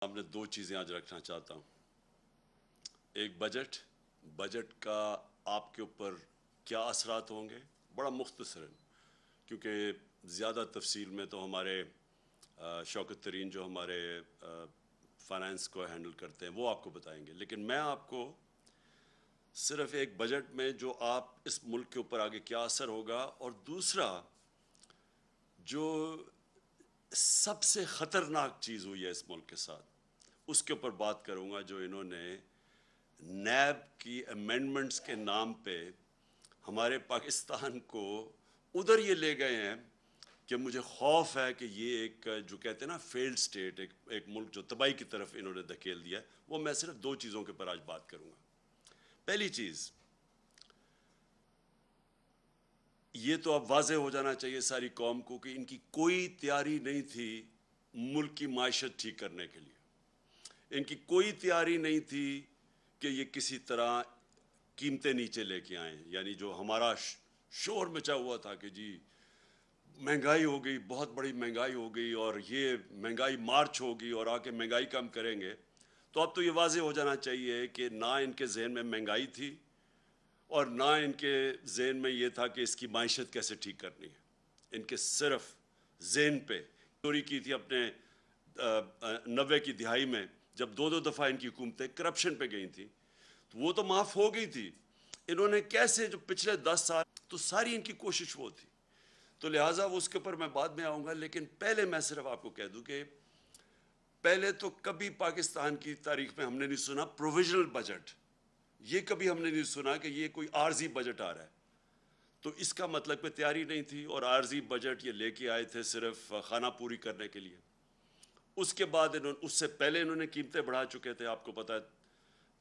میں دو چیزیں آج رکھنا چاہتا ہوں. ایک بجٹ کا آپ کے اوپر کیا اثرات ہوں گے، بڑا مختصر ہے کیونکہ زیادہ تفصیل میں تو ہمارے شوکت ترین جو ہمارے فائنانس کو ہینڈل کرتے ہیں وہ آپ کو بتائیں گے، لیکن میں آپ کو صرف ایک بجٹ میں جو آپ اس ملک کے اوپر آگے کیا اثر ہوگا، اور دوسرا جو سب سے خطرناک چیز ہوئی ہے اس ملک کے ساتھ اس کے اوپر بات کروں گا، جو انہوں نے نیب کی امینڈمنٹس کے نام پہ ہمارے پاکستان کو ادھر یہ لے گئے ہیں کہ مجھے خوف ہے کہ یہ ایک جو کہتے ہیں نا فیلڈ سٹیٹ، ایک ملک جو تباہی کی طرف انہوں نے دھکیل دیا ہے. وہ میں صرف دو چیزوں کے اوپر آج بات کروں گا. پہلی چیز یہ تو اب واضح ہو جانا چاہیے ساری قوم کو کہ ان کی کوئی تیاری نہیں تھی ملک کی معیشت ٹھیک کرنے کے لیے. ان کی کوئی تیاری نہیں تھی کہ یہ کسی طرح قیمتیں نیچے لے کے آئیں. یعنی جو ہمارا شور مچا ہوا تھا کہ جی مہنگائی ہو گئی، بہت بڑی مہنگائی ہو گئی اور یہ مہنگائی مارچ ہوگی اور آ کے مہنگائی کم کریں گے، تو اب تو یہ واضح ہو جانا چاہیے کہ نہ ان کے ذہن میں مہنگائی تھی اور نہ ان کے ذہن میں یہ تھا کہ اس کی معیشت کیسے ٹھیک کرنی ہے. ان کے صرف ذہن پہ چوری کی تھی اپنے 90 کی دہائی میں جب دو دفعہ ان کی حکومتیں کرپشن پہ گئی تھیں، تو وہ تو معاف ہو گئی تھی. انہوں نے کیسے جو پچھلے 10 سال تو ساری ان کی کوشش وہ تھی، تو لہٰذا اس کے اوپر میں بعد میں آؤں گا. لیکن پہلے میں صرف آپ کو کہہ دوں کہ پہلے تو کبھی پاکستان کی تاریخ میں ہم نے نہیں سنا پروویژنل بجٹ. یہ کبھی ہم نے نہیں سنا کہ یہ کوئی عارضی بجٹ آ رہا ہے. تو اس کا مطلب کہ تیاری نہیں تھی اور عارضی بجٹ یہ لے کے آئے تھے صرف خانہ پوری کرنے کے لیے. اس کے بعد اس سے پہلے انہوں نے قیمتیں بڑھا چکے تھے. آپ کو پتہ ہے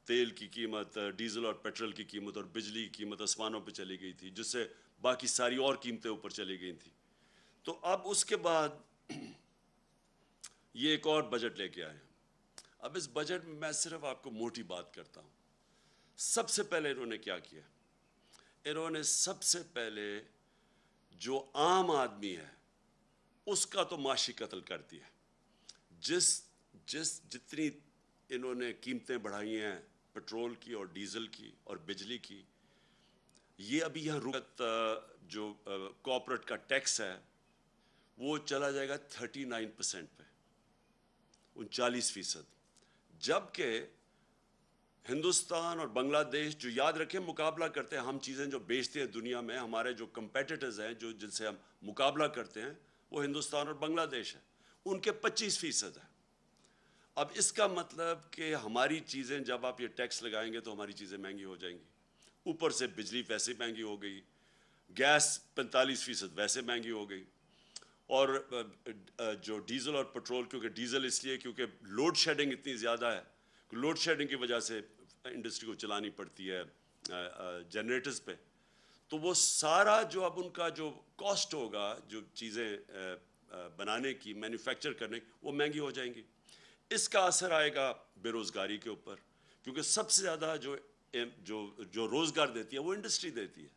تیل کی قیمت، ڈیزل اور پیٹرول کی قیمت اور بجلی کی قیمت آسمانوں پہ چلی گئی تھی، جس سے باقی ساری اور قیمتیں اوپر چلی گئی تھیں. تو اب اس کے بعد یہ ایک اور بجٹ لے کے آئے. اب اس بجٹ میں میں صرف آپ کو موٹی بات کرتا ہوں. سب سے پہلے انہوں نے کیا کیا؟ انہوں نے سب سے پہلے جو عام آدمی ہے اس کا تو معاشی قتل کر دیا. جتنی انہوں نے قیمتیں بڑھائی ہیں پیٹرول کی اور ڈیزل کی اور بجلی کی، یہ ابھی یہاں رکت جو کارپوریٹ کا ٹیکس ہے وہ چلا جائے گا 39% پہ، 39%. جبکہ ہندوستان اور بنگلہ دیش جو یاد رکھیں مقابلہ کرتے ہیں، ہم چیزیں جو بیچتے ہیں دنیا میں، ہمارے جو کمپیٹیٹرز ہیں جن سے ہم مقابلہ کرتے ہیں وہ ہندوستان اور بنگلہ دیش ہے، ان کے 25% ہے. اب اس کا مطلب کہ ہماری چیزیں جب آپ یہ ٹیکس لگائیں گے تو ہماری چیزیں مہنگی ہو جائیں گی. اوپر سے بجلی ویسے مہنگی ہو گئی، گیس 45% ویسے مہنگی ہو گئی، اور جو ڈیزل اور پیٹرول، کیونکہ ڈیزل اس لیے کیونکہ لوڈ شیڈنگ اتنی زیادہ ہے، لوڈ شیڈنگ کی وجہ سے انڈسٹری کو چلانی پڑتی ہے جنریٹرز پہ، تو وہ سارا جو اب ان کا جو کاسٹ ہوگا جو چیزیں بنانے کی، مینوفیکچر کرنے کی، وہ مہنگی ہو جائیں گی. اس کا اثر آئے گا بے روزگاری کے اوپر، کیونکہ سب سے زیادہ جو روزگار دیتی ہے وہ انڈسٹری دیتی ہے.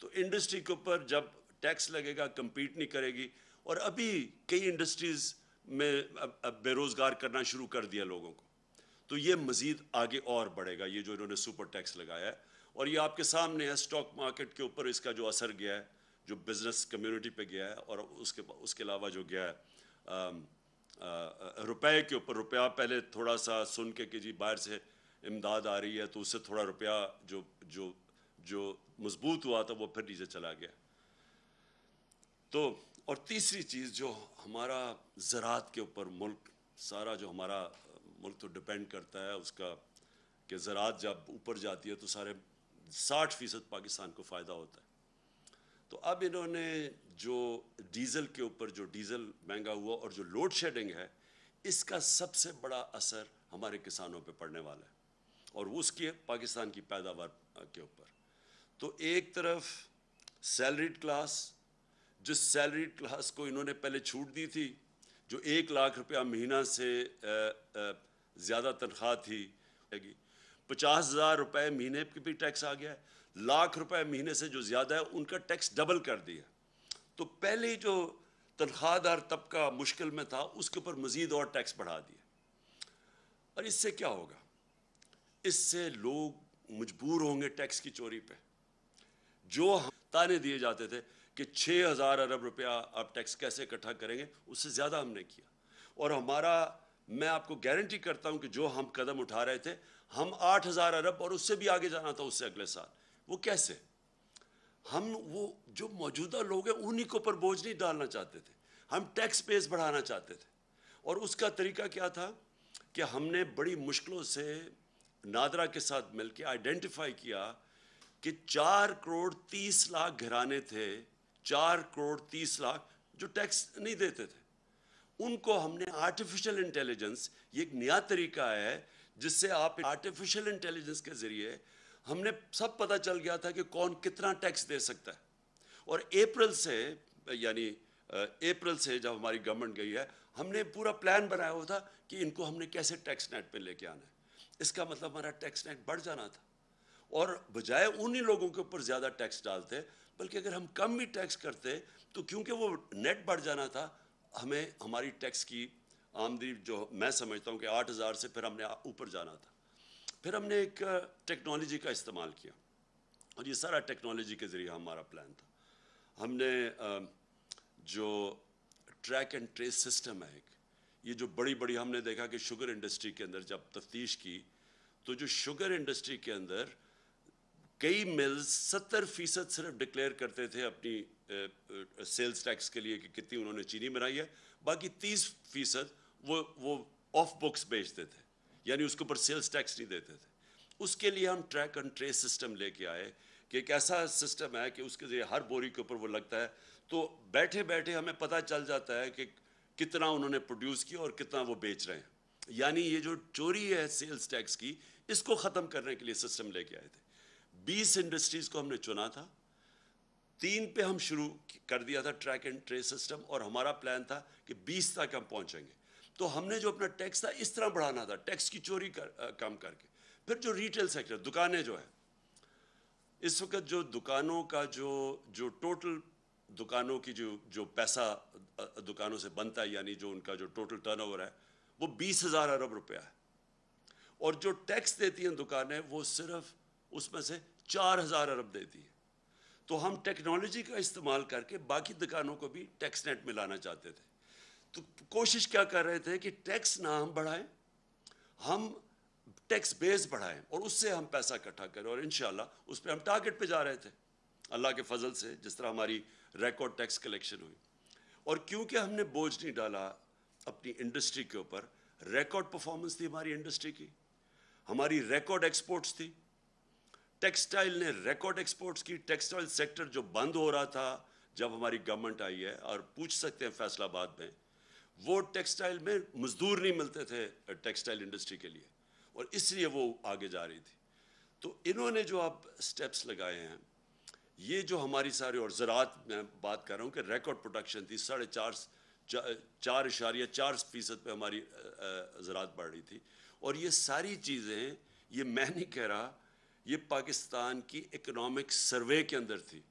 تو انڈسٹری کے اوپر جب ٹیکس لگے گا کمپیٹ نہیں کرے گی، اور ابھی کئی انڈسٹریز میں بے روزگار کرنا شروع کر دیا لوگوں کو، تو یہ مزید آگے اور بڑھے گا یہ جو انہوں نے سپر ٹیکس لگایا ہے. اور یہ آپ کے سامنے ہے اسٹاک مارکیٹ کے اوپر اس کا جو اثر گیا ہے، جو بزنس کمیونٹی پہ گیا ہے، اور اس کے علاوہ جو گیا ہے روپے کے اوپر. روپیہ پہلے تھوڑا سا سن کے کہ جی باہر سے امداد آ رہی ہے تو اس سے تھوڑا روپیہ جو مضبوط ہوا تھا وہ پھر نیچے چلا گیا. تو اور تیسری چیز جو ہمارا زراعت کے اوپر ملک، سارا جو ہمارا ملک تو ڈپینڈ کرتا ہے اس کا کہ زراعت جب اوپر جاتی ہے تو سارے 60% پاکستان کو فائدہ ہوتا ہے. تو اب انہوں نے جو ڈیزل کے اوپر جو ڈیزل مہنگا ہوا اور جو لوڈ شیڈنگ ہے، اس کا سب سے بڑا اثر ہمارے کسانوں پہ پڑنے والا ہے اور اس کی پاکستان کی پیداوار کے اوپر. تو ایک طرف سیلریڈ کلاس، جس سیلریڈ کلاس کو انہوں نے پہلے چھوٹ دی تھی، جو 1 لاکھ روپیہ مہینہ سے زیادہ تنخواہ تھی، 50,000 روپے مہینے پہ بھی ٹیکس آ گیا ہے. 1,00,000 روپے مہینے سے جو زیادہ ہے ان کا ٹیکس ڈبل کر دیا. تو پہلے جو تنخواہ دار طبقہ مشکل میں تھا اس کے اوپر مزید اور ٹیکس بڑھا دیا. اور اس سے کیا ہوگا؟ اس سے لوگ مجبور ہوں گے ٹیکس کی چوری پہ. جو تانے دیے جاتے تھے کہ 6,000 ارب روپیہ آپ ٹیکس کیسے اکٹھا کریں گے، اس سے زیادہ ہم نے کیا. اور میں آپ کو گارنٹی کرتا ہوں کہ جو ہم قدم اٹھا رہے تھے، ہم 8,000 ارب اور اس سے بھی آگے جانا تھا اس سے اگلے سال. وہ کیسے؟ ہم وہ جو موجودہ لوگ ہیں انہی کے اوپر بوجھ نہیں ڈالنا چاہتے تھے، ہم ٹیکس بیس بڑھانا چاہتے تھے. اور اس کا طریقہ کیا تھا کہ ہم نے بڑی مشکلوں سے نادرا کے ساتھ مل کے آئیڈینٹیفائی کیا کہ 4,30,00,000 گھرانے تھے، 4,30,00,000 جو ٹیکس نہیں دیتے تھے. ان کو ہم نے آرٹیفیشل انٹیلیجنس، یہ ایک نیا طریقہ ہے جس سے آپ آرٹیفیشل انٹیلیجنس کے ذریعے ہم نے سب پتہ چل گیا تھا کہ کون کتنا ٹیکس دے سکتا ہے. اور اپریل سے جب ہماری گورنمنٹ گئی ہے، ہم نے پورا پلان بنایا ہوا تھا کہ ان کو ہم نے کیسے ٹیکس نیٹ پہ لے کے آنا ہے. اس کا مطلب ہمارا ٹیکس نیٹ بڑھ جانا تھا، اور بجائے انہی لوگوں کے اوپر زیادہ ٹیکس ڈالتے، بلکہ اگر ہم کم بھی ٹیکس کرتے تو کیونکہ وہ نیٹ بڑھ جانا تھا، ہمیں ہماری ٹیکس کی آمدنی جو میں سمجھتا ہوں کہ 8,000 سے پھر ہم نے اوپر جانا تھا. پھر ہم نے ایک ٹیکنالوجی کا استعمال کیا، اور یہ سارا ٹیکنالوجی کے ذریعے ہمارا پلان تھا. ہم نے جو ٹریک اینڈ ٹریس سسٹم ہے، یہ جو بڑی ہم نے دیکھا کہ شوگر انڈسٹری کے اندر جب تفتیش کی تو جو شوگر انڈسٹری کے اندر کئی ملز 70% صرف ڈکلیئر کرتے تھے اپنی سیلز ٹیکس کے لیے کہ کتنی انہوں نے چینی بنائی ہے، باقی 30% وہ آف بکس بیچتے تھے، یعنی اس کے اوپر سیلز ٹیکس نہیں دیتے تھے. اس کے لیے ہم ٹریک اینڈ ٹریس سسٹم لے کے آئے کہ ایک ایسا سسٹم ہے کہ اس کے ذریعے ہر بوری کے اوپر وہ لگتا ہے، تو بیٹھے ہمیں پتہ چل جاتا ہے کہ کتنا انہوں نے پروڈیوس کیا اور کتنا وہ بیچ رہے ہیں. یعنی یہ جو چوری ہے سیلز ٹیکس کی، اس کو ختم کرنے کے لیے سسٹم لے کے آئے تھے. 20 انڈسٹریز کو ہم نے چنا تھا، 3 پہ ہم شروع کر دیا تھا ٹریک اینڈ ٹریس سسٹم، اور ہمارا پلان تھا کہ 20 تک ہم پہنچیں گے. تو ہم نے جو اپنا ٹیکس تھا اس طرح بڑھانا تھا، ٹیکس کی چوری کم کر کے. پھر جو ریٹیل سیکٹر، دکانیں جو ہیں، اس وقت جو دکانوں کا جو ٹوٹل دکانوں کی جو پیسہ دکانوں سے بنتا ہے، یعنی جو ان کا جو ٹوٹل ٹرن اوور ہے، وہ 20,000 ارب روپیہ ہے. اور جو ٹیکس دیتی ہیں دکانیں، وہ صرف اس میں سے 4,000 ارب دیتی ہیں. تو ہم ٹیکنالوجی کا استعمال کر کے باقی دکانوں کو بھی ٹیکس نیٹ میں لانا چاہتے تھے. تو کوشش کیا کر رہے تھے کہ ٹیکس نہ ہم بڑھائیں، ہم ٹیکس بیس بڑھائیں اور اس سے ہم پیسہ اکٹھا کریں. اور انشاءاللہ اس پہ ہم ٹارگٹ پہ جا رہے تھے اللہ کے فضل سے، جس طرح ہماری ریکارڈ ٹیکس کلیکشن ہوئی. اور کیونکہ ہم نے بوجھ نہیں ڈالا اپنی انڈسٹری کے اوپر، ریکارڈ پرفارمنس تھی ہماری انڈسٹری کی، ہماری ریکارڈ ایکسپورٹس تھی. ٹیکسٹائل نے ریکارڈ ایکسپورٹس کی. ٹیکسٹائل سیکٹر جو بند ہو رہا تھا جب ہماری گورنمنٹ آئی ہے، اور پوچھ سکتے ہیں فیصل آباد میں، وہ ٹیکسٹائل میں مزدور نہیں ملتے تھے ٹیکسٹائل انڈسٹری کے لیے، اور اس لیے وہ آگے جا رہی تھی. تو انہوں نے جو اب سٹیپس لگائے ہیں، یہ جو ہماری سارے، اور زراعت میں بات کر رہا ہوں کہ ریکارڈ پروڈکشن تھی، 4.4% پہ ہماری زراعت بڑھ رہی تھی. اور یہ ساری چیزیں، یہ میں نہیں کہہ رہا، یہ پاکستان کی اکنامک سروے کے اندر تھی.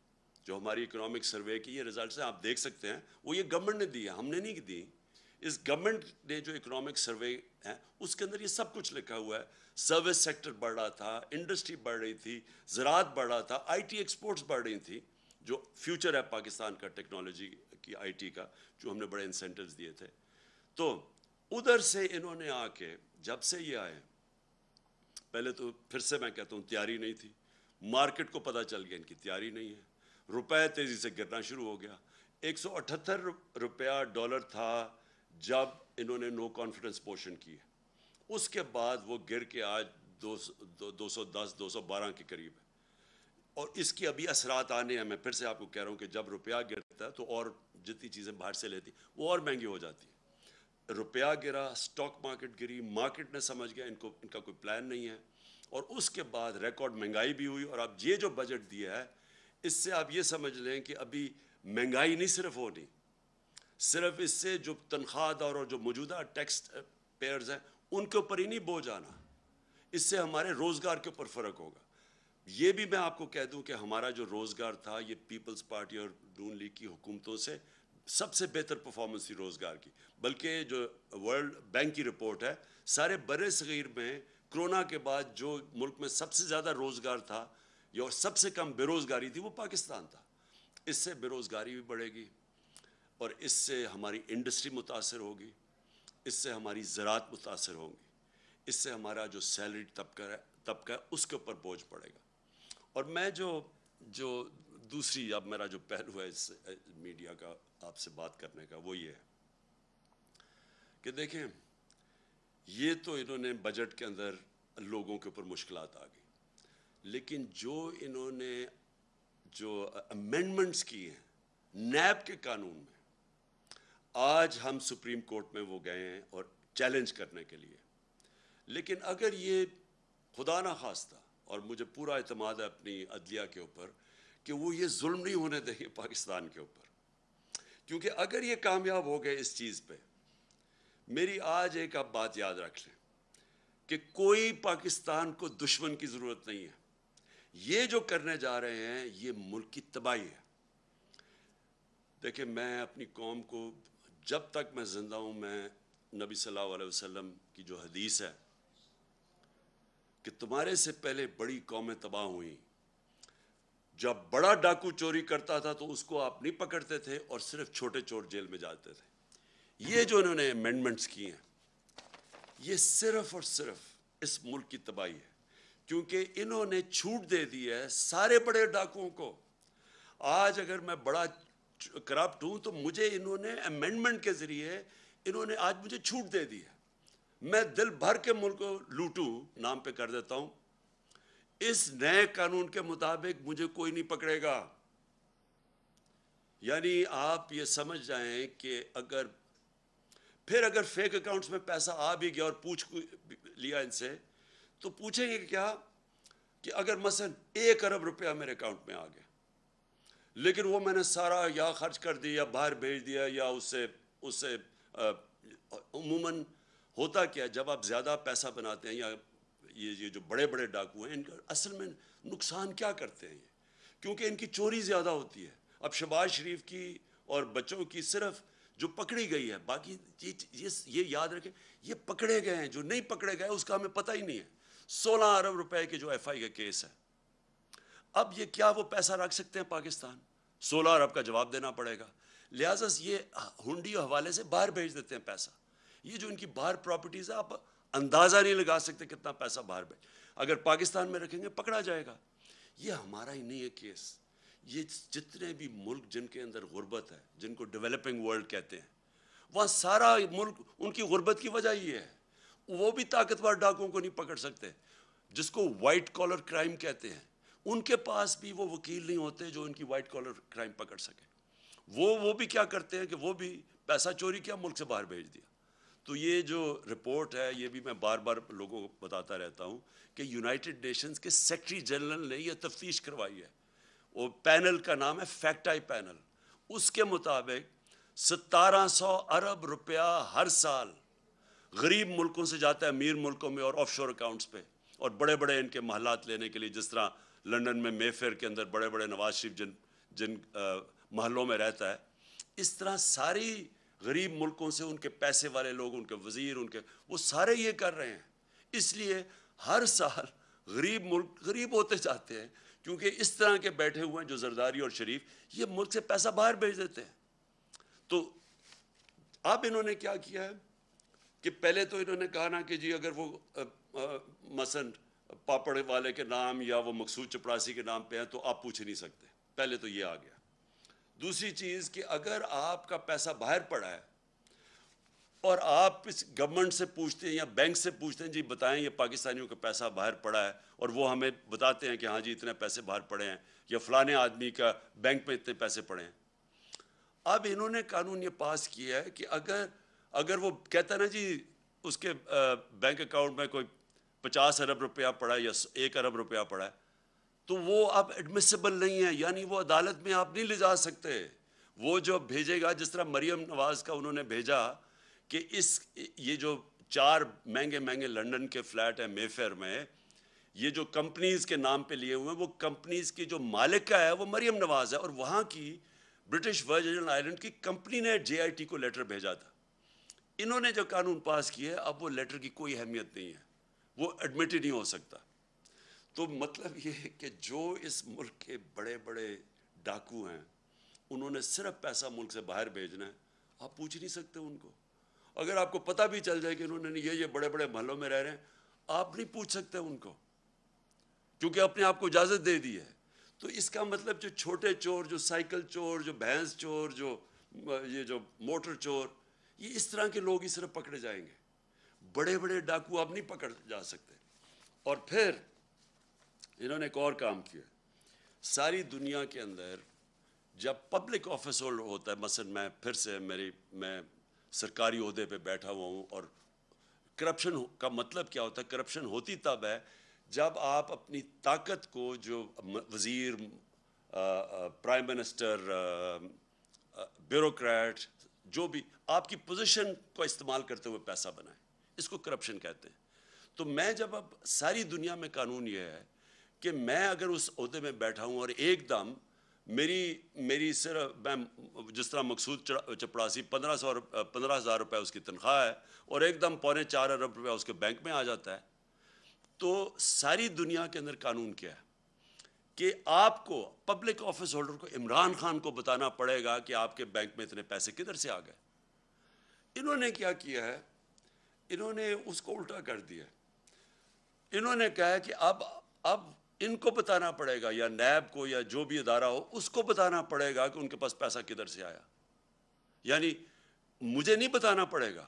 جو ہماری اکنامک سروے کی یہ رزلٹس ہیں، آپ دیکھ سکتے ہیں، وہ یہ گورنمنٹ نے دی ہے، ہم نے نہیں دی. اس گورنمنٹ نے جو اکنامک سروے ہے اس کے اندر یہ سب کچھ لکھا ہوا ہے. سروس سیکٹر بڑھ رہا تھا، انڈسٹری بڑھ رہی تھی، زراعت بڑھ رہا تھا، آئی ٹی ایکسپورٹس بڑھ رہی تھیں، جو فیوچر ہے پاکستان کا ٹیکنالوجی کی، آئی ٹی کا، جو ہم نے بڑے انسینٹیوز دیے تھے. تو ادھر سے انہوں نے آ کے، جب سے یہ آئے، پہلے تو پھر سے میں کہتا ہوں تیاری نہیں تھی. مارکیٹ کو پتہ چل گیا ان کی تیاری نہیں ہے، روپے تیزی سے گرنا شروع ہو گیا. 178 روپیہ ڈالر تھا جب انہوں نے نو کانفیڈنس پوشن کی ہے. اس کے بعد وہ گر کے آج 210 212 کے قریب ہے. اور اس کی ابھی اثرات آنے ہیں. میں پھر سے آپ کو کہہ رہا ہوں کہ جب روپیہ گرتا ہے تو اور جتنی چیزیں باہر سے لیتی وہ اور مہنگی ہو جاتی ہیں. روپیہ گرا، سٹاک مارکیٹ گری، مارکیٹ نے سمجھ گیا ان کا کوئی پلان نہیں ہے. اور اس کے بعد ریکارڈ مہنگائی بھی ہوئی. اور اب یہ جو بجٹ دیا ہے، اس سے آپ یہ سمجھ لیں کہ ابھی مہنگائی نہیں صرف ہونی، صرف اس سے جو تنخواہ دار اور جو موجودہ ٹیکس پیئرز ہیں ان کے اوپر ہی نہیں بوجھ آنا، اس سے ہمارے روزگار کے اوپر فرق ہوگا. یہ بھی میں آپ کو کہہ دوں کہ ہمارا جو روزگار تھا، یہ پیپلز پارٹی اور نون لیگ کی حکومتوں سے سب سے بہتر پرفارمنس تھی روزگار کی. بلکہ جو ورلڈ بینک کی رپورٹ ہے سارے بر صغیر میں کرونا کے بعد جو ملک میں سب سے زیادہ روزگار تھا یا سب سے کم بے روزگاری تھی وہ پاکستان تھا. اس سے بے روزگاری بھی بڑھے گی اور اس سے ہماری انڈسٹری متاثر ہوگی, اس سے ہماری زراعت متاثر ہوگی, اس سے ہمارا جو سیلری طبقہ ہے اس کے اوپر بوجھ پڑے گا. اور میں جو دوسری اب میرا جو پہلو ہے اس میڈیا کا آپ سے بات کرنے کا وہ یہ ہے کہ دیکھیں یہ تو انہوں نے بجٹ کے اندر لوگوں کے اوپر مشکلات آ گئی, لیکن جو انہوں نے جو امینڈمنٹس کی ہیں نیب کے قانون میں, آج ہم سپریم کورٹ میں وہ گئے ہیں اور چیلنج کرنے کے لیے. لیکن اگر یہ خدا نہ خواستہ, اور مجھے پورا اعتماد ہے اپنی عدلیہ کے اوپر کہ وہ یہ ظلم نہیں ہونے دیں گے پاکستان کے اوپر, کیونکہ اگر یہ کامیاب ہو گئے اس چیز پہ, میری آج ایک آپ بات یاد رکھ لیں کہ کوئی پاکستان کو دشمن کی ضرورت نہیں ہے. یہ جو کرنے جا رہے ہیں یہ ملک کی تباہی ہے. دیکھیں میں اپنی قوم کو جب تک میں زندہ ہوں, میں نبی صلی اللہ علیہ وسلم کی جو حدیث ہے کہ تمہارے سے پہلے بڑی قومیں تباہ ہوئیں, جب بڑا ڈاکو چوری کرتا تھا تو اس کو آپ نہیں پکڑتے تھے اور صرف چھوٹے چور جیل میں جاتے تھے. یہ جو انہوں نے امینڈمنٹس کی ہیں یہ صرف اور صرف اس ملک کی تباہی ہے, کیونکہ انہوں نے چھوٹ دے دی ہے سارے بڑے ڈاکوؤں کو. آج اگر میں بڑا کرپٹ ہوں تو مجھے انہوں نے امینڈمنٹ کے ذریعے انہوں نے آج مجھے چھوٹ دے دی ہے. میں دل بھر کے ملک کو لوٹوں, نام پہ کر دیتا ہوں, اس نئے قانون کے مطابق مجھے کوئی نہیں پکڑے گا. یعنی آپ یہ سمجھ جائیں کہ اگر فیک اکاؤنٹس میں پیسہ آ بھی گیا اور پوچھ لیا ان سے تو پوچھیں گے کیا کہ اگر مثلا 1 ارب روپیہ میرے اکاؤنٹ میں آ گیا لیکن وہ میں نے سارا یا خرچ کر دیا یا باہر بھیج دیا یا اس سے عموماً ہوتا کیا جب آپ زیادہ پیسہ بناتے ہیں یا یہ جو بڑے بڑے ڈاکو ہیں ان کا اصل میں نقصان کیا کرتے ہیں یہ, کیونکہ ان کی چوری زیادہ ہوتی ہے. اب شہباز شریف کی اور بچوں کی صرف جو پکڑی گئی ہے, باقی یہ یاد رکھیں یہ پکڑے گئے ہیں, جو نہیں پکڑے گئے اس کا ہمیں پتہ ہی نہیں ہے. 16 ارب روپے کے جو ایف آئی کا کیس ہے, اب یہ کیا وہ پیسہ رکھ سکتے ہیں پاکستان؟ 16 ارب کا جواب دینا پڑے گا. لہٰذا یہ ہنڈی اور حوالے سے باہر بھیج دیتے ہیں پیسہ. یہ جو ان کی باہر پراپرٹیز ہے آپ اندازہ نہیں لگا سکتے کتنا پیسہ باہر بھیج, اگر پاکستان میں رکھیں گے پکڑا جائے گا. یہ ہمارا ہی نہیں ہے کیس, یہ جتنے بھی ملک جن کے اندر غربت ہے, جن کو ڈیولپنگ ورلڈ کہتے ہیں, وہاں سارا ملک ان کی غربت کی وجہ یہ ہے. وہ بھی طاقتور ڈاکوں کو نہیں پکڑ سکتے, جس کو وائٹ کالر کرائم کہتے ہیں. ان کے پاس بھی وہ وکیل نہیں ہوتے جو ان کی وائٹ کالر کرائم پکڑ سکے. وہ بھی کیا کرتے ہیں کہ وہ بھی پیسہ چوری کیا, ملک سے باہر بھیج دیا. تو یہ جو رپورٹ ہے یہ بھی میں بار بار لوگوں کو بتاتا رہتا ہوں کہ یونائٹڈ نیشنز کے سیکرٹری جنرل نے یہ تفتیش کروائی ہے. وہ پینل کا نام ہے فیکٹ آئی پینل. اس کے مطابق 1700 ارب روپیہ ہر سال غریب ملکوں سے جاتا ہے امیر ملکوں میں اور آف شور اکاؤنٹس پہ, اور بڑے بڑے ان کے محلات لینے کے لیے, جس طرح لنڈن میں مے فیئر کے اندر بڑے بڑے نواز شریف جن محلوں میں رہتا ہے, اس طرح ساری غریب ملکوں سے ان کے پیسے والے لوگ, ان کے وزیر, وہ سارے یہ کر رہے ہیں. اس لیے ہر سال غریب ملک غریب ہوتے جاتے ہیں, کیونکہ اس طرح کے بیٹھے ہوئے ہیں جو زرداری اور شریف, یہ ملک سے پیسہ باہر بھیج دیتے ہیں. تو اب انہوں نے کیا کیا ہے کہ پہلے تو انہوں نے کہا نا کہ جی اگر وہ مثلا پاپڑ والے کے نام یا وہ مقصود چپڑاسی کے نام پہ ہیں تو آپ پوچھ نہیں سکتے. پہلے تو یہ آ گیا. دوسری چیز کہ اگر آپ کا پیسہ باہر پڑا ہے اور آپ اس گورنمنٹ سے پوچھتے ہیں یا بینک سے پوچھتے ہیں جی بتائیں یہ پاکستانیوں کا پیسہ باہر پڑا ہے, اور وہ ہمیں بتاتے ہیں کہ ہاں جی اتنے پیسے باہر پڑے ہیں یا فلانے آدمی کا بینک میں اتنے پیسے پڑے ہیں. اب انہوں نے قانون یہ پاس کیا ہے کہ اگر وہ کہتا ہے نا جی اس کے بینک اکاؤنٹ میں کوئی 50 ارب روپیہ پڑا ہے یا 1 ارب روپیہ پڑا ہے تو وہ اب ایڈمیسیبل نہیں ہے, یعنی وہ عدالت میں آپ نہیں لے جا سکتے. وہ جو بھیجے گا, جس طرح مریم نواز کا انہوں نے بھیجا کہ یہ جو 4 مہنگے لنڈن کے فلیٹ ہیں مے فیئر میں, یہ جو کمپنیز کے نام پہ لیے ہوئے ہیں, وہ کمپنیز کی جو مالک کا ہے وہ مریم نواز ہے, اور وہاں کی برٹش ورجن آئلینڈ کی کمپنی نے JIT کو لیٹر بھیجا تھا. انہوں نے جو قانون پاس کیے اب وہ لیٹر کی کوئی اہمیت نہیں ہے, وہ ایڈمٹ ہی نہیں ہو سکتا. تو مطلب یہ ہے کہ جو اس ملک کے بڑے بڑے ڈاکو ہیں انہوں نے صرف پیسہ ملک سے باہر بھیجنا ہے, آپ پوچھ نہیں سکتے ان کو. اگر آپ کو پتہ بھی چل جائے کہ انہوں نے یہ بڑے بڑے محلوں میں رہ رہے ہیں, آپ نہیں پوچھ سکتے ان کو, کیونکہ اپنے آپ کو اجازت دے دی ہے. تو اس کا مطلب جو چھوٹے چور, جو سائیکل چور, جو بھینس چور, جو موٹر چور, یہ اس طرح کے لوگ ہی صرف پکڑے جائیں گے. بڑے بڑے ڈاکو آپ نہیں پکڑ جا سکتے. اور پھر انہوں نے ایک اور کام کیا, ساری دنیا کے اندر جب پبلک آفس ہولڈر ہوتا ہے, مثلا میں پھر سے میں سرکاری عہدے پہ بیٹھا ہوا ہوں, اور کرپشن کا مطلب کیا ہوتا ہے؟ کرپشن ہوتی تب ہے جب آپ اپنی طاقت کو, جو وزیر, پرائم منسٹر, بیوروکریٹ, جو بھی آپ کی پوزیشن کو استعمال کرتے ہوئے پیسہ بنائیں, اس کو کرپشن کہتے ہیں. تو میں جب اب ساری دنیا میں قانون یہ ہے کہ میں اگر اس عہدے میں بیٹھا ہوں اور ایک دم میری صرف میں جس طرح مقصود چپڑاسی 15,000 روپے اس کی تنخواہ ہے اور ایک دم 4.25 ارب روپے اس کے بینک میں آ جاتا ہے, تو ساری دنیا کے اندر قانون کیا ہے کہ آپ کو, پبلک آفس ہولڈر کو, عمران خان کو بتانا پڑے گا کہ آپ کے بینک میں اتنے پیسے کدھر سے آ گئے. انہوں نے کیا کیا ہے, انہوں نے اس کو الٹا کر دیا. انہوں نے کہا کہ اب ان کو بتانا پڑے گا, یا نیب کو, یا جو بھی ادارہ ہو, اس کو بتانا پڑے گا کہ ان کے پاس پیسہ کدھر سے آیا. یعنی مجھے نہیں بتانا پڑے گا.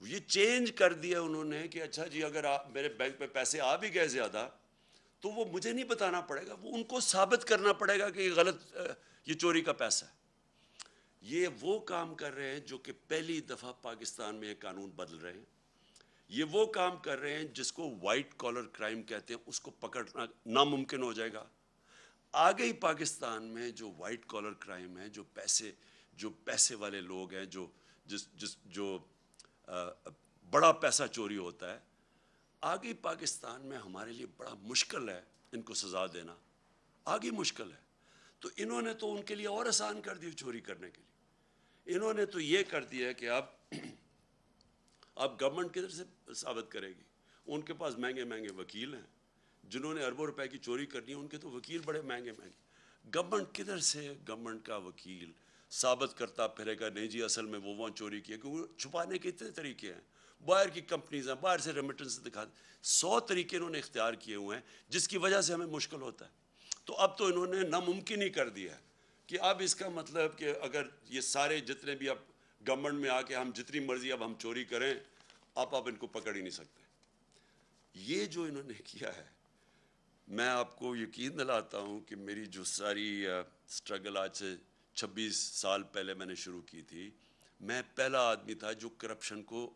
یہ چینج کر دیا انہوں نے کہ اچھا جی اگر میرے بینک میں پیسے آ بھی گئے زیادہ تو وہ مجھے نہیں بتانا پڑے گا, وہ ان کو ثابت کرنا پڑے گا کہ یہ غلط, یہ چوری کا پیسہ ہے. یہ وہ کام کر رہے ہیں جو کہ پہلی دفعہ پاکستان میں یہ قانون بدل رہے ہیں. یہ وہ کام کر رہے ہیں جس کو وائٹ کالر کرائم کہتے ہیں, اس کو پکڑنا ناممکن ہو جائے گا. آگے ہی پاکستان میں جو وائٹ کالر کرائم ہے, جو پیسے والے لوگ ہیں, جو بڑا پیسہ چوری ہوتا ہے, آگے پاکستان میں ہمارے لیے بڑا مشکل ہے ان کو سزا دینا, آگے مشکل ہے. تو انہوں نے تو ان کے لیے اور آسان کر دی چوری کرنے کے لیے. انہوں نے تو یہ کر دیا کہ اب گورنمنٹ کدھر سے ثابت کرے گی. ان کے پاس مہنگے مہنگے وکیل ہیں, جنہوں نے اربوں روپے کی چوری کرنی ہے ان کے تو وکیل بڑے مہنگے مہنگے. گورنمنٹ کدھر سے, گورنمنٹ کا وکیل ثابت کرتا پھرے گا نہیں جی اصل میں وہ وہاں چوری کی ہے, کیونکہ چھپانے کے اتنے طریقے ہیں. باہر کی کمپنیز ہیں, باہر سے ریمیٹنس دکھا, 100 طریقے انہوں نے اختیار کیے ہوئے ہیں جس کی وجہ سے ہمیں مشکل ہوتا ہے. تو اب تو انہوں نے ناممکن ہی کر دیا ہے کہ اب اس کا مطلب کہ اگر یہ سارے جتنے بھی اب گورنمنٹ میں آ کے ہم جتنی مرضی اب ہم چوری کریں, آپ ان کو پکڑ ہی نہیں سکتے. یہ جو انہوں نے کیا ہے, میں آپ کو یقین دلاتا ہوں کہ میری جو ساری سٹرگل آج سے 26 سال پہلے میں نے شروع کی تھی, میں پہلا آدمی تھا جو کرپشن کو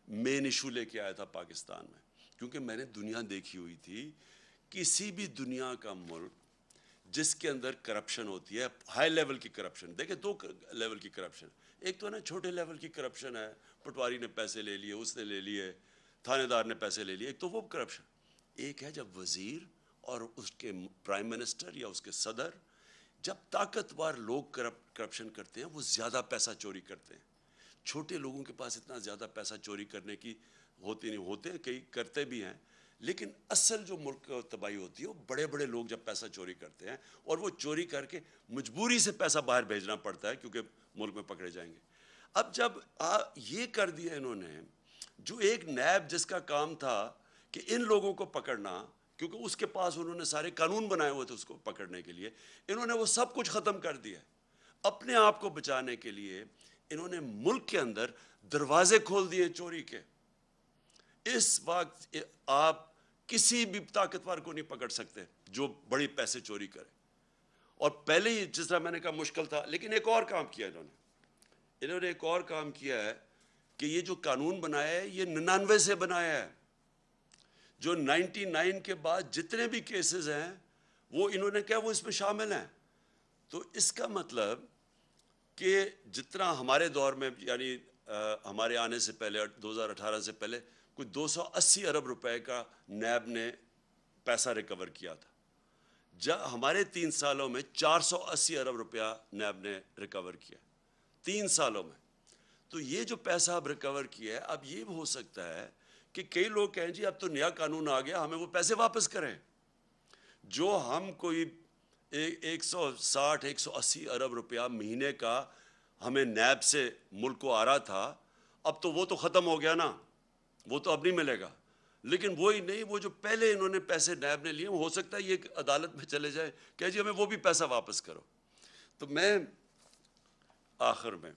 مین ایشو لے کے آیا تھا پاکستان میں, کیونکہ میں نے دنیا دیکھی ہوئی تھی. کسی بھی دنیا کا ملک جس کے اندر کرپشن ہوتی ہے, ہائی لیول کی کرپشن, دیکھیں 2 لیول کی کرپشن, ایک تو نا چھوٹے لیول کی کرپشن ہے, پٹواری نے پیسے لے لیے, اس نے لے لیے, تھانے دار نے پیسے لے لیے, ایک تو وہ کرپشن. ایک ہے جب وزیر اور اس کے پرائم منسٹر یا اس کے صدر, جب طاقتور لوگ کرپشن کرتے ہیں, وہ زیادہ پیسہ چوری کرتے ہیں. چھوٹے لوگوں کے پاس اتنا زیادہ پیسہ چوری کرنے کی ہوتی نہیں, ہوتے کئی کرتے بھی ہیں, لیکن اصل جو ملک کا تباہی ہوتی ہے وہ بڑے بڑے لوگ جب پیسہ چوری کرتے ہیں, اور وہ چوری کر کے مجبوری سے پیسہ باہر بھیجنا پڑتا ہے کیونکہ ملک میں پکڑے جائیں گے. اب جب یہ کر دیا انہوں نے, جو ایک نیب جس کا کام تھا کہ ان لوگوں کو پکڑنا, کیونکہ اس کے پاس انہوں نے سارے قانون بنائے ہوئے تھے اس کو پکڑنے کے لیے, انہوں نے وہ سب کچھ ختم کر دیا. اپنے آپ کو بچانے کے لیے انہوں نے ملک کے اندر دروازے کھول دیے چوری کے. اس وقت آپ کسی بھی طاقتور کو نہیں پکڑ سکتے جو بڑی پیسے چوری کرے. اور پہلے ہی جس طرح میں نے کہا مشکل تھا, لیکن ایک اور کام کیا انہوں نے ایک اور کام کیا ہے کہ یہ جو قانون بنایا ہے یہ 99 سے بنایا ہے. جو 99 کے بعد جتنے بھی کیسز ہیں وہ انہوں نے کہا وہ اس میں شامل ہیں. تو اس کا مطلب کہ جتنا ہمارے دور میں, یعنی ہمارے آنے سے پہلے 2018 سے پہلے کوئی 280 ارب روپے کا نیب نے پیسہ ریکور کیا تھا, ہمارے 3 سالوں میں 480 ارب روپیہ نیب نے ریکور کیا 3 سالوں میں. تو یہ جو پیسہ اب ریکور کیا ہے, اب یہ ہو سکتا ہے کہ کئی لوگ کہیں جی اب تو نیا قانون آ گیا, ہمیں وہ پیسے واپس کریں. جو ہم کوئی 160-180 ارب روپیہ مہینے کا ہمیں نیب سے ملک کو آ رہا تھا, اب تو وہ تو ختم ہو گیا نا, وہ تو اب نہیں ملے گا. لیکن وہی نہیں, وہ جو پہلے انہوں نے پیسے نیب نے لیے, ہو سکتا ہے یہ عدالت میں چلے جائے کہ جی ہمیں وہ بھی پیسہ واپس کرو. تو میں آخر میں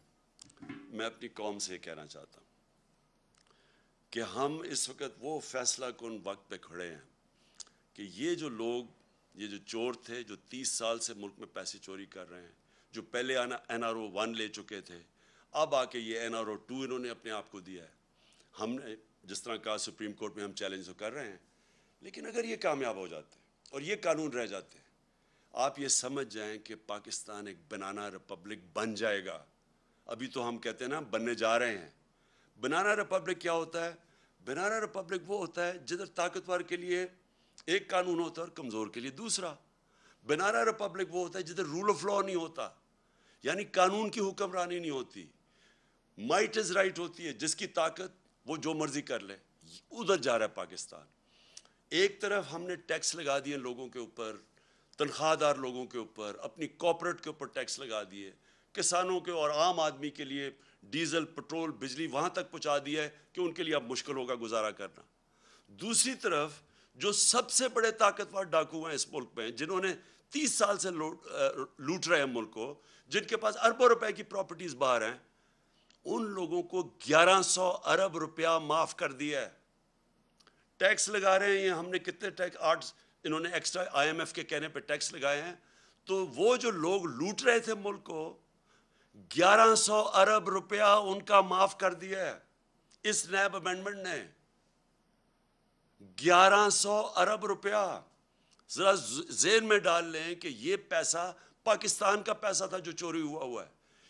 اپنی قوم سے کہنا چاہتا ہوں کہ ہم اس وقت وہ فیصلہ کن وقت پہ کھڑے ہیں کہ یہ جو لوگ, یہ جو چور تھے جو 30 سال سے ملک میں پیسے چوری کر رہے ہیں, جو پہلے NRO 1 لے چکے تھے, اب آ کے یہ NRO 2 انہوں نے اپنے آپ کو دیا ہے. ہم نے جس طرح کہا سپریم کورٹ میں ہم چیلنج تو کر رہے ہیں, لیکن اگر یہ کامیاب ہو جاتے اور یہ قانون رہ جاتے, آپ یہ سمجھ جائیں کہ پاکستان ایک بنانا ریپبلک بن جائے گا. ابھی تو ہم کہتے ہیں نا بننے جا رہے ہیں. بنانا ریپبلک کیا ہوتا ہے؟ بنانا ریپبلک وہ ہوتا ہے جدھر طاقتور کے لیے ایک قانون ہوتا ہے اور کمزور کے لیے دوسرا. بنانا ریپبلک وہ ہوتا ہے جدھر رول آف لا نہیں ہوتا, یعنی قانون کی حکمرانی نہیں ہوتی, مائٹ از رائٹ ہوتی ہے, جس کی طاقت وہ جو مرضی کر لے. ادھر جا رہا ہے پاکستان. ایک طرف ہم نے ٹیکس لگا دیے لوگوں کے اوپر, تنخواہ دار لوگوں کے اوپر, اپنی کارپوریٹ کے اوپر ٹیکس لگا دیے, کسانوں کے اور عام آدمی کے لیے ڈیزل, پٹرول, بجلی وہاں تک پہنچا دیا ہے کہ ان کے لیے اب مشکل ہوگا گزارا کرنا. دوسری طرف جو سب سے بڑے طاقتور ڈاکو ہیں اس ملک میں, جنہوں نے 30 سال سے لوٹ رہے ہیں ملک کو, جن کے پاس اربوں روپے کی پراپرٹیز باہر ہیں, ان لوگوں کو 1100 ارب روپیہ معاف کر دیا ہے. ٹیکس لگا رہے ہیں, ہم نے کتنے ٹیکس, انہوں نے ایکسٹرا IMF کے کہنے پہ ٹیکس لگائے ہیں. تو وہ جو لوگ لوٹ رہے تھے ملک کو, 1100 ارب روپیہ ان کا معاف کر دیا ہے اس نیب امینڈمنٹ نے. 1100 ارب روپیہ. ذرا ذہن میں ڈال لیں کہ یہ پیسہ پاکستان کا پیسہ تھا جو چوری ہوا ہے.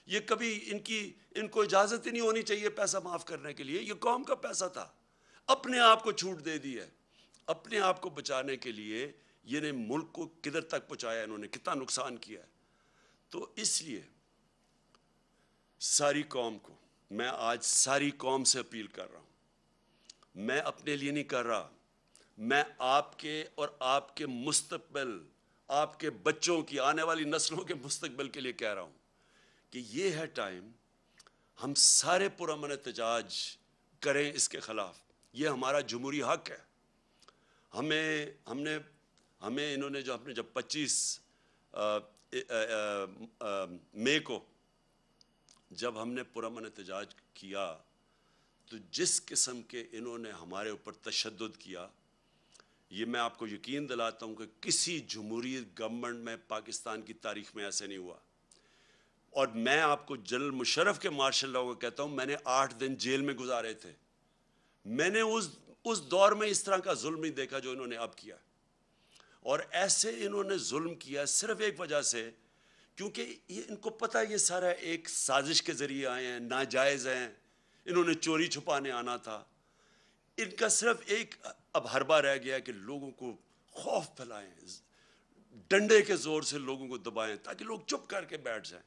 یہ کبھی ان کو اجازت ہی نہیں ہونی چاہیے پیسہ معاف کرنے کے لیے. یہ قوم کا پیسہ تھا, اپنے آپ کو چھوٹ دے دی ہے. اپنے آپ کو بچانے کے لیے یہ نے ملک کو کدھر تک پہنچایا, انہوں نے کتنا نقصان کیا ہے. تو اس لیے ساری قوم کو, میں آج ساری قوم سے اپیل کر رہا ہوں, میں اپنے لیے نہیں کر رہا, میں آپ کے اور آپ کے مستقبل, آپ کے بچوں کی, آنے والی نسلوں کے مستقبل کے لیے کہہ رہا ہوں کہ یہ ہے ٹائم, ہم سارے پرامن احتجاج کریں اس کے خلاف. یہ ہمارا جمہوری حق ہے. ہمیں انہوں نے جب 25 مئی کو جب ہم نے پرامن احتجاج کیا, تو جس قسم کے انہوں نے ہمارے اوپر تشدد کیا, یہ میں آپ کو یقین دلاتا ہوں کہ کسی جمہوریت گورنمنٹ میں پاکستان کی تاریخ میں ایسے نہیں ہوا. اور میں آپ کو جنرل مشرف کے مارشل لاء کو کہتا ہوں, میں نے 8 دن جیل میں گزارے تھے. میں نے اس دور میں اس طرح کا ظلم نہیں دیکھا جو انہوں نے اب کیا. اور ایسے انہوں نے ظلم کیا صرف ایک وجہ سے, کیونکہ ان کو پتہ یہ سارا ایک سازش کے ذریعے آئے ہیں, ناجائز ہیں, انہوں نے چوری چھپانے آنا تھا. ان کا صرف ایک اب حربہ رہ گیا کہ لوگوں کو خوف پھیلائیں, ڈنڈے کے زور سے لوگوں کو دبائیں تاکہ لوگ چپ کر کے بیٹھ جائیں,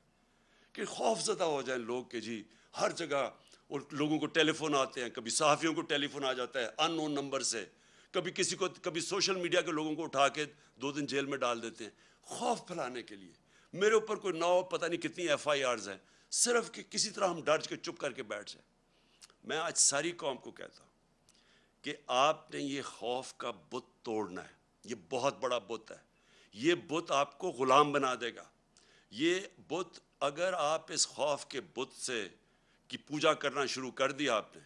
کہ خوف زدہ ہو جائیں لوگ کہ جی ہر جگہ. اور لوگوں کو ٹیلی فون آتے ہیں, کبھی صحافیوں کو ٹیلی فون آ جاتا ہے ان نون نمبر سے, کبھی سوشل میڈیا کے لوگوں کو اٹھا کے 2 دن جیل میں ڈال دیتے ہیں خوف پھیلانے کے لیے. میرے اوپر کوئی 9 پتہ نہیں کتنی FIRs ہیں, صرف کہ کسی طرح ہم ڈر کے چپ کر کے بیٹھ جائیں. میں آج ساری قوم کو کہتا ہوں کہ آپ نے یہ خوف کا بت توڑنا ہے. یہ بہت بڑا بت ہے, یہ بت آپ کو غلام بنا دے گا. یہ بت, اگر آپ اس خوف کے بت سے کی پوجا کرنا شروع کر دیا آپ نے,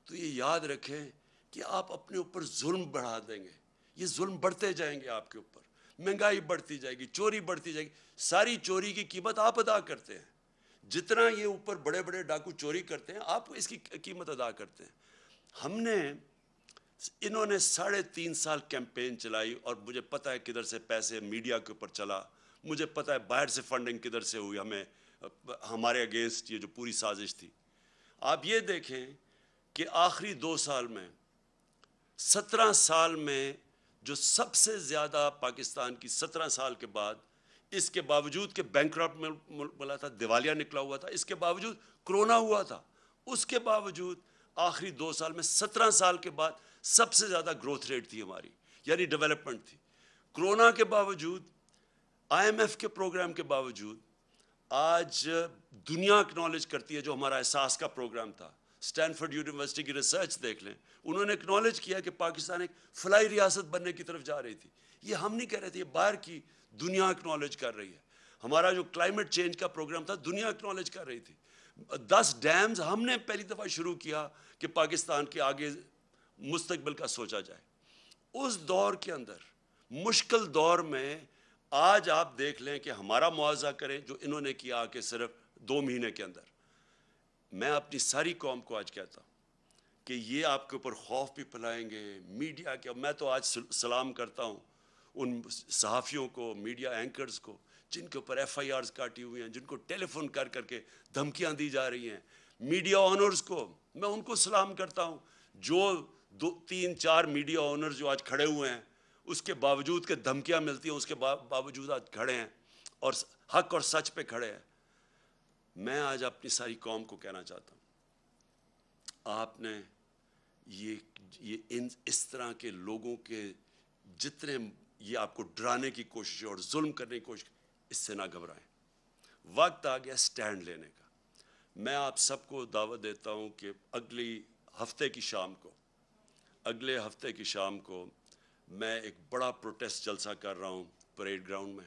تو یہ یاد رکھیں کہ آپ اپنے اوپر ظلم بڑھا دیں گے. یہ ظلم بڑھتے جائیں گے آپ کے اوپر, مہنگائی بڑھتی جائے گی, چوری بڑھتی جائے گی. ساری چوری کی قیمت آپ ادا کرتے ہیں. جتنا یہ اوپر بڑے بڑے ڈاکو چوری کرتے ہیں, آپ اس کی قیمت ادا کرتے ہیں. انہوں نے 3.5 سال کیمپین چلائی, اور مجھے پتہ ہے کدھر سے پیسے میڈیا کے اوپر چلا, مجھے پتہ ہے باہر سے فنڈنگ کدھر سے ہوئی ہمارے اگینسٹ یہ جو پوری سازش تھی. آپ یہ دیکھیں کہ آخری 2 سال میں 17 سال میں جو سب سے زیادہ پاکستان کی 17 سال کے بعد، اس کے باوجود کہ بینکرپٹ ملک ملا تھا، دیوالیہ نکلا ہوا تھا، اس کے باوجود کرونا ہوا تھا، اس کے باوجود آخری 2 سال میں 17 سال کے بعد سب سے زیادہ گروتھ ریٹ تھی ہماری، یعنی ڈیولپمنٹ تھی۔ کرونا کے باوجود، آئی ایم ایف کے پروگرام کے باوجود، آج دنیا اکنالج کرتی ہے جو ہمارا احساس کا پروگرام تھا۔ اسٹینفورڈ یونیورسٹی کی ریسرچ دیکھ لیں، انہوں نے اکنالج کیا کہ پاکستان ایک فلاحی ریاست بننے کی طرف جا رہی تھی۔ یہ ہم نہیں کہہ رہے تھے، یہ باہر کی دنیا اکنالج کر رہی ہے۔ ہمارا جو کلائمیٹ چینج کا پروگرام تھا، دنیا اکنالج کر رہی تھی۔ 10 ڈیمز ہم نے پہلی دفعہ شروع کیا کہ پاکستان کے آگے مستقبل کا سوچا جائے۔ اس دور کے اندر، مشکل دور میں، آج آپ دیکھ لیں کہ ہمارا موازنہ کریں جو انہوں نے کیا کہ صرف 2 مہینے کے اندر۔ میں اپنی ساری قوم کو آج کہتا ہوں کہ یہ آپ کے اوپر خوف بھی پھیلائیں گے، میڈیا کے۔ میں تو آج سلام کرتا ہوں ان صحافیوں کو، میڈیا اینکرز کو، جن کے اوپر ایف آئی آرز کاٹی ہوئی ہیں، جن کو ٹیلی فون کر کر کے دھمکیاں دی جا رہی ہیں، میڈیا آنرز کو میں ان کو سلام کرتا ہوں، جو 2-3-4 میڈیا آنرز جو آج کھڑے ہوئے ہیں، اس کے باوجود کہ دھمکیاں ملتی ہیں، اس کے باوجود آج کھڑے ہیں اور حق اور سچ پہ کھڑے ہیں۔ میں آج اپنی ساری قوم کو کہنا چاہتا ہوں، آپ نے اس طرح کے لوگوں کے جتنے یہ آپ کو ڈرانے کی کوشش اور ظلم کرنے کی کوشش، اس سے نہ گھبرائیں۔ وقت آ گیا سٹینڈ لینے کا۔ میں آپ سب کو دعوت دیتا ہوں کہ اگلے ہفتے کی شام کو میں ایک بڑا پروٹیسٹ جلسہ کر رہا ہوں پریڈ گراؤنڈ میں،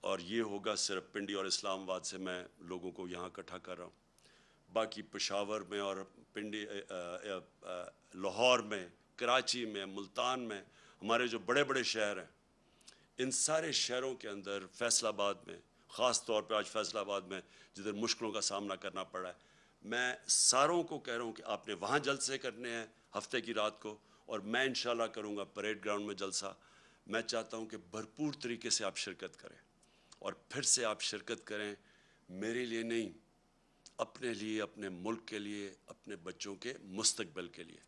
اور یہ ہوگا صرف پنڈی اور اسلام آباد سے میں لوگوں کو یہاں اکٹھا کر رہا ہوں۔ باقی پشاور میں اور پنڈی، لاہور میں، کراچی میں، ملتان میں، ہمارے جو بڑے بڑے شہر ہیں، ان سارے شہروں کے اندر، فیصل آباد میں خاص طور پہ، آج فیصل آباد میں جدھر مشکلوں کا سامنا کرنا پڑا ہے، میں ساروں کو کہہ رہا ہوں کہ آپ نے وہاں جلسے کرنے ہیں ہفتے کی رات کو، اور میں انشاءاللہ کروں گا پریڈ گراؤنڈ میں جلسہ۔ میں چاہتا ہوں کہ بھرپور طریقے سے آپ شرکت کریں، اور پھر سے آپ شرکت کریں، میرے لیے نہیں، اپنے لیے، اپنے ملک کے لیے، اپنے بچوں کے مستقبل کے لیے۔